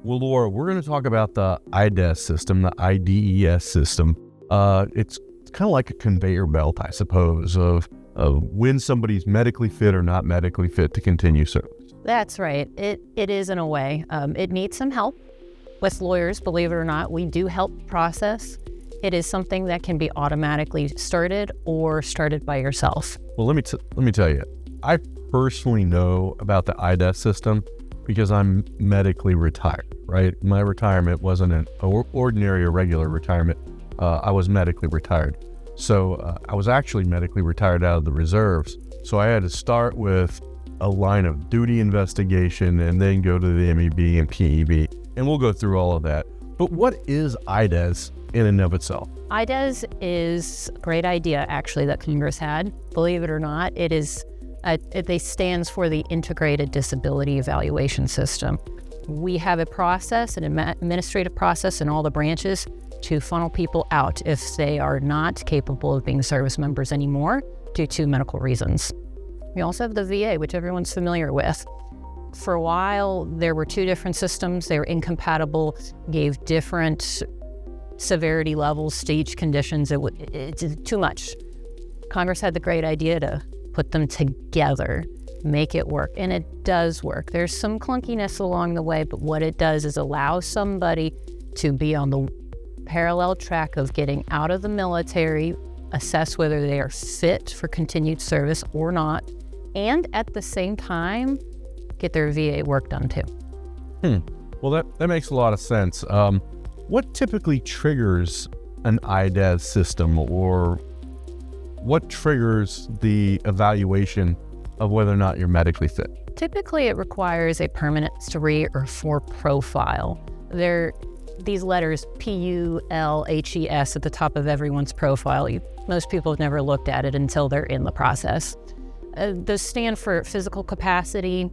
Well, Laura, we're going to talk about the IDES system, the IDES system. It's kind of like a conveyor belt, I suppose, of when somebody's medically fit or not medically fit to continue service. That's right. It is in a way. It needs some help with lawyers, believe it or not. We do help process. It is something that can be automatically started or started by yourself. Well, let me tell you, I personally know about the IDES system because I'm medically retired, right? My retirement wasn't an ordinary or regular retirement. I was medically retired. So I was actually medically retired out of the reserves. So I had to start with a line of duty investigation and then go to the MEB and PEB. And we'll go through all of that. But what is IDES in and of itself? IDES is a great idea, actually, that Congress had. Believe it or not, it stands for the Integrated Disability Evaluation System. We have a process, an administrative process in all the branches to funnel people out if they are not capable of being service members anymore due to medical reasons. We also have the VA, which everyone's familiar with. For a while, there were two different systems. They were incompatible, gave different severity levels, stage conditions. It's too much. Congress had the great idea to put them together, make it work, and it does work. There's some clunkiness along the way, but what it does is allow somebody to be on the parallel track of getting out of the military, assess whether they are fit for continued service or not, and at the same time, get their VA work done too. Well, that makes a lot of sense. What typically triggers an IDES system, or what triggers the evaluation of whether or not you're medically fit? Typically, it requires a permanent 3 or 4 profile. These letters, PULHES, at the top of everyone's profile. Most people have never looked at it until they're in the process. Those stand for physical capacity,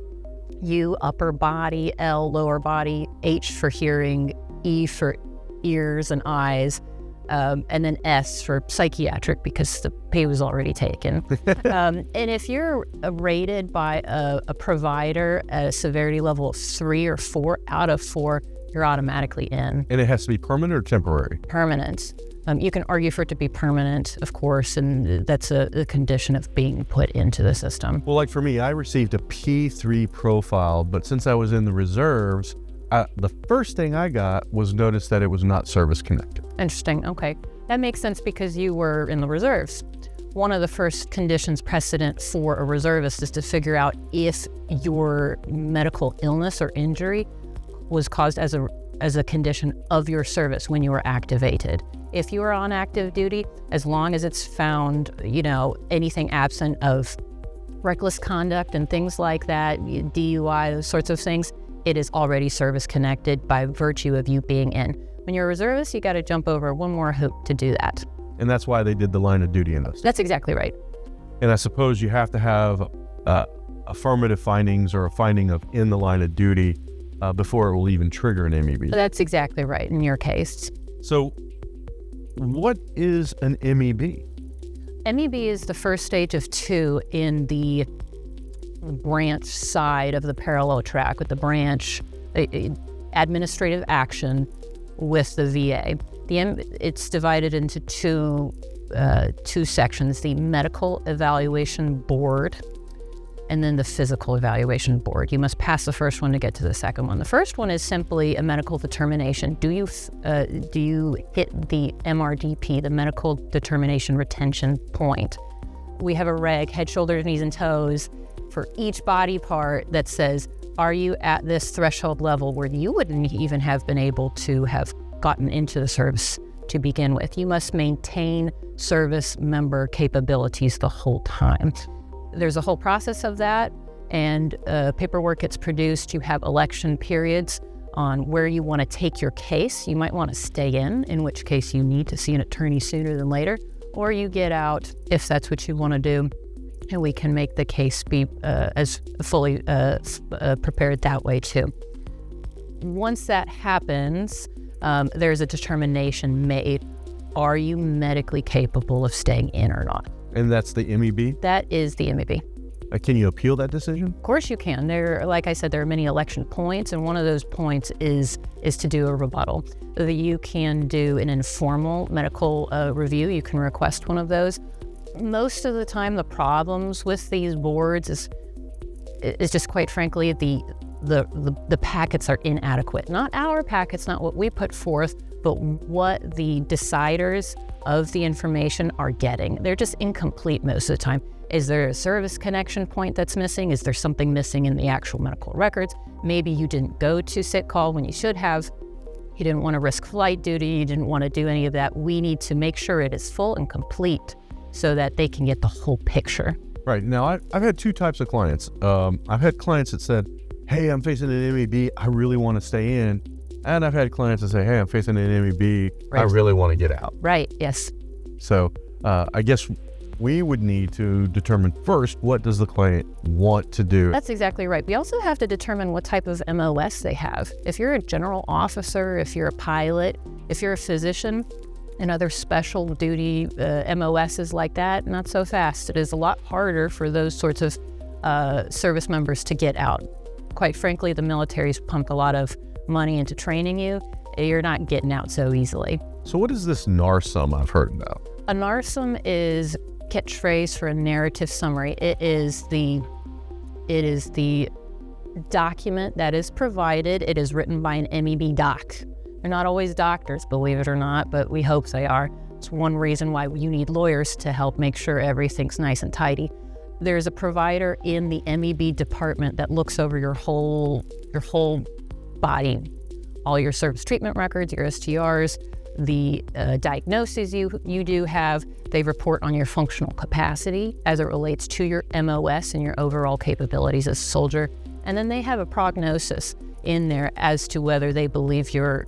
U, upper body, L, lower body, H for hearing, E for ears and eyes, and then S for psychiatric because the pay was already taken. And if you're rated by a provider at a severity level of 3 or 4 out of 4, you're automatically in. And it has to be permanent or temporary? Permanent. You can argue for it to be permanent, of course, and that's a condition of being put into the system. Well, like for me, I received a P3 profile, but since I was in the reserves, the first thing I got was notice that it was not service connected. Interesting. Okay. That makes sense because you were in the reserves. One of the first conditions precedent for a reservist is to figure out if your medical illness or injury was caused as a condition of your service when you were activated. If you are on active duty, as long as it's found, anything absent of reckless conduct and things like that, DUI, those sorts of things, it is already service connected by virtue of you being in. When you're a reservist, you got to jump over one more hoop to do that. And that's why they did the line of duty in this. That's exactly right. And I suppose you have to have affirmative findings or a finding of in the line of duty before it will even trigger an MEB. That's exactly right in your case. So what is an MEB? MEB is the first stage of 2 in the branch side of the parallel track with the branch administrative action with the VA. It's divided into two sections, the Medical Evaluation Board and then the Physical Evaluation Board. You must pass the first one to get to the second one. The first one is simply a medical determination. Do you hit the MRDP, the Medical Determination Retention Point? We have a reg, head, shoulders, knees, and toes, for each body part that says, are you at this threshold level where you wouldn't even have been able to have gotten into the service to begin with? You must maintain service member capabilities the whole time. There's a whole process of that, and paperwork gets produced. You have election periods on where you want to take your case. You might want to stay in which case you need to see an attorney sooner than later, or you get out if that's what you want to do, and we can make the case be as fully prepared that way too. Once that happens, there's a determination made. Are you medically capable of staying in or not? And that's the MEB? That is the MEB. Can you appeal that decision? Of course you can. Like I said, there are many election points, and one of those points is to do a rebuttal. You can do an informal medical review. You can request one of those. Most of the time, the problems with these boards is just, quite frankly, the packets are inadequate. Not our packets, not what we put forth, but what the deciders of the information are getting. They're just incomplete most of the time. Is there a service connection point that's missing? Is there something missing in the actual medical records? Maybe you didn't go to sick call when you should have. You didn't want to risk flight duty. You didn't want to do any of that. We need to make sure it is full and complete so that they can get the whole picture. Right. Now, I've had two types of clients. I've had clients that said, hey, I'm facing an MEB. I really want to stay in. And I've had clients that say, hey, I'm facing an MEB. Right. I really want to get out. Right. Yes. So I guess we would need to determine first, what does the client want to do? That's exactly right. We also have to determine what type of MOS they have. If you're a general officer, if you're a pilot, if you're a physician, and other special duty MOSs like that, not so fast. It is a lot harder for those sorts of service members to get out. Quite frankly, the military's pumped a lot of money into training you. You're not getting out so easily. So what is this NARSUM I've heard about? A NARSUM is catchphrase for a narrative summary. It is the document that is provided. It is written by an MEB doc. They're not always doctors, believe it or not, but we hope they are. It's one reason why you need lawyers to help make sure everything's nice and tidy. There's a provider in the MEB department that looks over your whole body, all your service treatment records, your STRs, the diagnoses you do have. They report on your functional capacity as it relates to your MOS and your overall capabilities as a soldier. And then they have a prognosis in there as to whether they believe your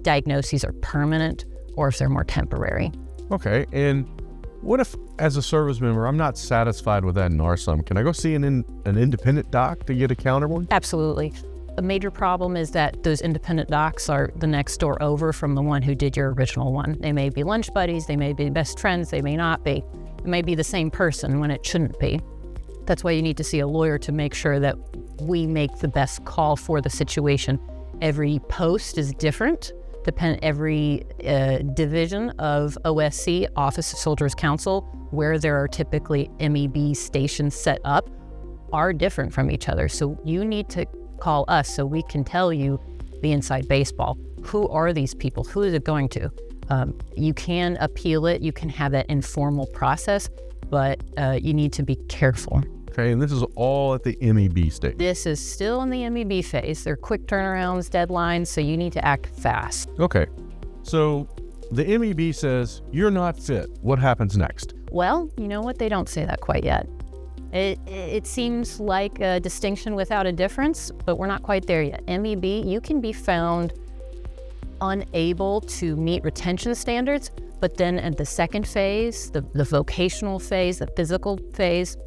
diagnoses are permanent or if they're more temporary. Okay, and what if, as a service member, I'm not satisfied with that NARSUM? Can I go see an independent doc to get a counter one? Absolutely. A major problem is that those independent docs are the next door over from the one who did your original one. They may be lunch buddies, they may be best friends, they may not be. It may be the same person when it shouldn't be. That's why you need to see a lawyer to make sure that we make the best call for the situation. Every post is different. Every division of OSC, Office of Soldiers Council, where there are typically MEB stations set up, are different from each other. So you need to call us so we can tell you the inside baseball. Who are these people? Who is it going to? You can appeal it. You can have that informal process, but you need to be careful. Okay, and this is all at the MEB stage. This is still in the MEB phase. They're quick turnarounds, deadlines, so you need to act fast. Okay, so the MEB says, you're not fit. What happens next? Well, you know what? They don't say that quite yet. It seems like a distinction without a difference, but we're not quite there yet. MEB, you can be found unable to meet retention standards, but then at the second phase, the vocational phase, the physical phase,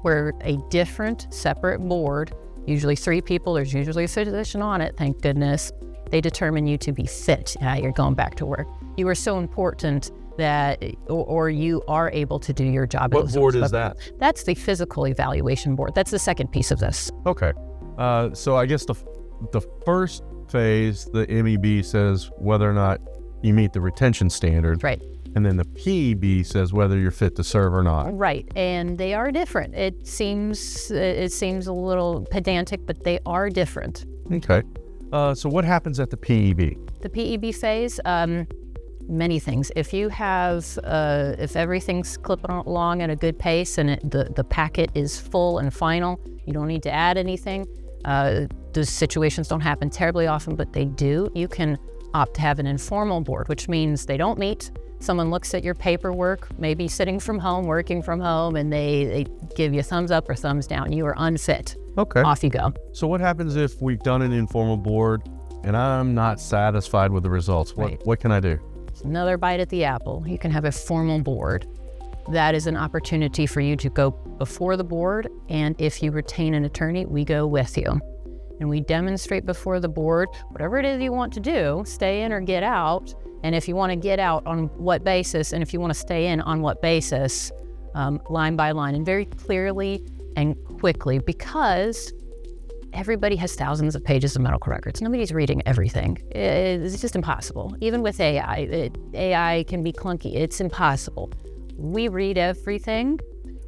where a different, separate board, usually 3 people, there's usually a physician on it, thank goodness, they determine you to be fit. You're going back to work. You are so important that, or you are able to do your job. What board is that? That's the physical evaluation board. That's the second piece of this. Okay. So I guess the first phase, the MEB says whether or not you meet the retention standard. Right. And then the PEB says whether you're fit to serve or not. Right, and they are different. It seems a little pedantic, but they are different. Okay. So what happens at the PEB? The PEB phase, many things. If you have, if everything's clipping along at a good pace and the packet is full and final, you don't need to add anything. Those situations don't happen terribly often, but they do. You can opt to have an informal board, which means they don't meet. Someone looks at your paperwork, maybe sitting from home, working from home, and they give you a thumbs up or thumbs down. You are unfit. Okay. Off you go. So what happens if we've done an informal board and I'm not satisfied with the results? What can I do? It's another bite at the apple. You can have a formal board. That is an opportunity for you to go before the board, and if you retain an attorney, we go with you. And we demonstrate before the board whatever it is you want to do, stay in or get out. And if you want to get out, on what basis, and if you want to stay in, on what basis, line by line, and very clearly and quickly, because everybody has thousands of pages of medical records. Nobody's reading everything. It's just impossible. Even with AI, AI can be clunky. It's impossible. We read everything.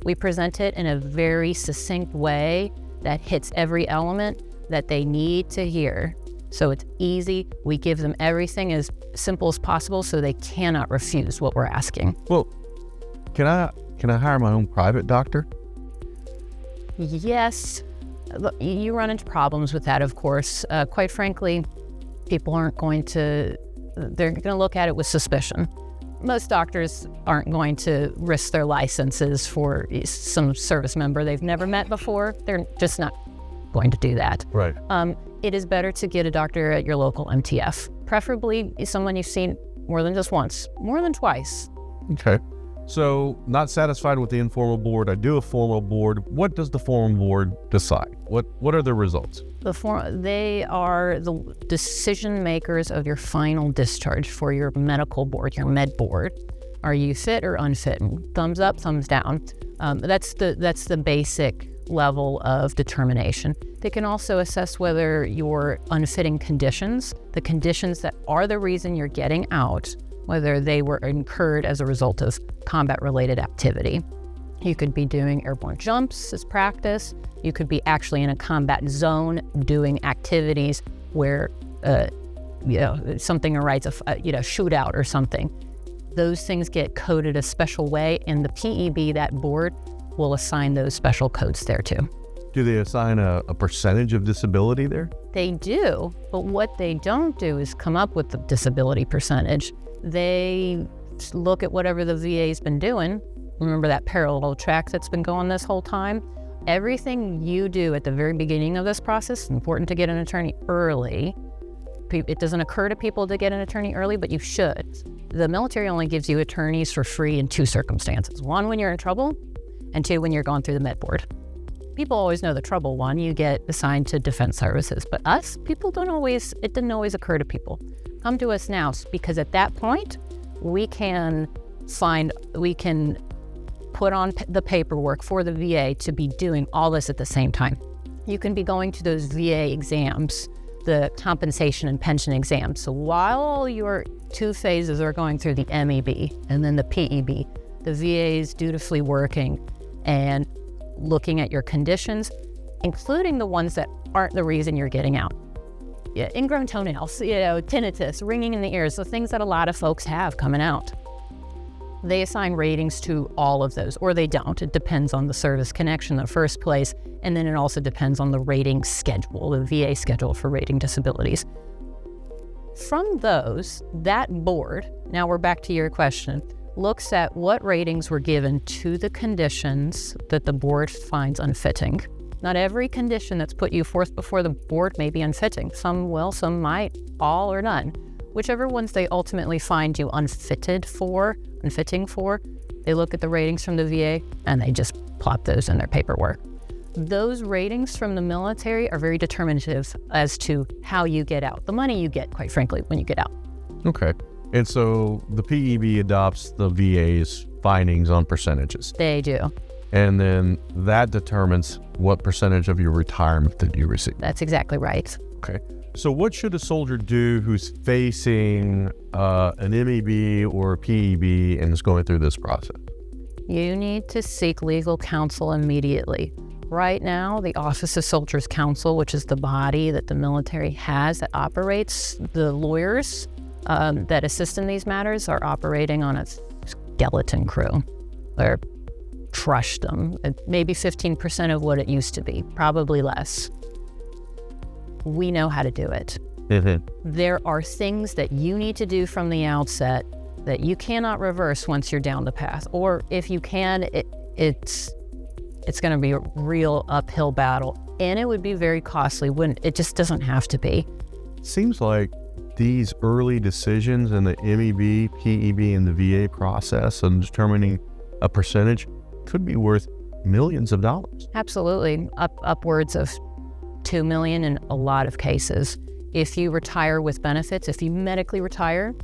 We present it in a very succinct way that hits every element that they need to hear. So it's easy. We give them everything as simple as possible so they cannot refuse what we're asking. Well, can I hire my own private doctor? Yes. Look, you run into problems with that, of course. Quite frankly, people they're going to look at it with suspicion. Most doctors aren't going to risk their licenses for some service member they've never met before. They're just not going to do that. Right. It is better to get a doctor at your local MTF, preferably someone you've seen more than just once, more than twice. Okay. So, not satisfied with the informal board, I do a formal board. What does the formal board decide? What are the results? They are the decision makers of your final discharge for your medical board, your med board. Are you fit or unfit? Thumbs up, thumbs down. That's the basic level of determination. They can also assess whether your unfitting conditions, the conditions that are the reason you're getting out, whether they were incurred as a result of combat-related activity. You could be doing airborne jumps as practice. You could be actually in a combat zone doing activities where, something arises, shootout or something. Those things get coded a special way, and the PEB, that board, will assign those special codes there too. Do they assign a percentage of disability there? They do, but what they don't do is come up with the disability percentage. They look at whatever the VA's been doing. Remember that parallel track that's been going this whole time? Everything you do at the very beginning of this process, it's important to get an attorney early. It doesn't occur to people to get an attorney early, but you should. The military only gives you attorneys for free in two circumstances. One, when you're in trouble, and two, when you're going through the med board. People always know the trouble one, you get assigned to defense services, but us, it didn't always occur to people. Come to us now, because at that point, we can put on the paperwork for the VA to be doing all this at the same time. You can be going to those VA exams, the compensation and pension exams. So while your two phases are going through the MEB and then the PEB, the VA is dutifully working and looking at your conditions, including the ones that aren't the reason you're getting out. Yeah, ingrown toenails, tinnitus, ringing in the ears, the things that a lot of folks have coming out. They assign ratings to all of those, or they don't. It depends on the service connection in the first place, and then it also depends on the rating schedule, the VA schedule for rating disabilities. From those, that board, now we're back to your question, looks at what ratings were given to the conditions that the board finds unfitting. Not every condition that's put you forth before the board may be unfitting. Some will, some might, all or none. Whichever ones they ultimately find you unfitting for, they look at the ratings from the VA and they just plot those in their paperwork. Those ratings from the military are very determinative as to how you get out, the money you get, quite frankly, when you get out. Okay. And so the PEB adopts the VA's findings on percentages. They do. And then that determines what percentage of your retirement that you receive. That's exactly right. Okay. So what should a soldier do who's facing an MEB or a PEB and is going through this process? You need to seek legal counsel immediately. Right now, the Office of Soldiers Counsel, which is the body that the military has that operates the lawyers that assist in these matters, are operating on a skeleton crew. They're crushed them, maybe 15% of what it used to be, probably less. We know how to do it. Mm-hmm. There are things that you need to do from the outset that you cannot reverse once you're down the path. Or if you can, it's going to be a real uphill battle. And it would be very costly. It just doesn't have to be. Seems like these early decisions in the MEB, PEB, and the VA process and determining a percentage could be worth millions of dollars. Absolutely. Upwards of $2 million in a lot of cases. If you retire with benefits, if you medically retire,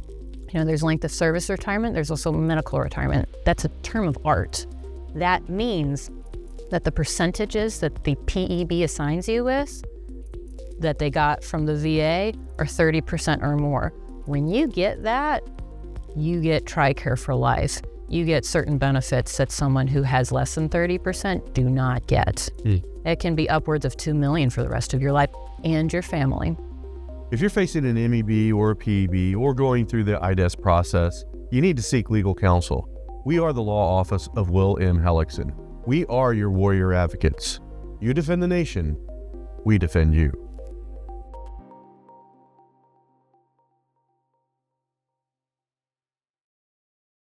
there's length of service retirement, there's also medical retirement. That's a term of art. That means that the percentages that the PEB assigns you with, that they got from the VA, are 30% or more. When you get that, you get TRICARE for life. You get certain benefits that someone who has less than 30% do not get. It can be upwards of $2 million for the rest of your life and your family. If you're facing an MEB or a PEB or going through the IDES process, you need to seek legal counsel. We are the law office of Will M. Helixon. We are your warrior advocates. You defend the nation, we defend you.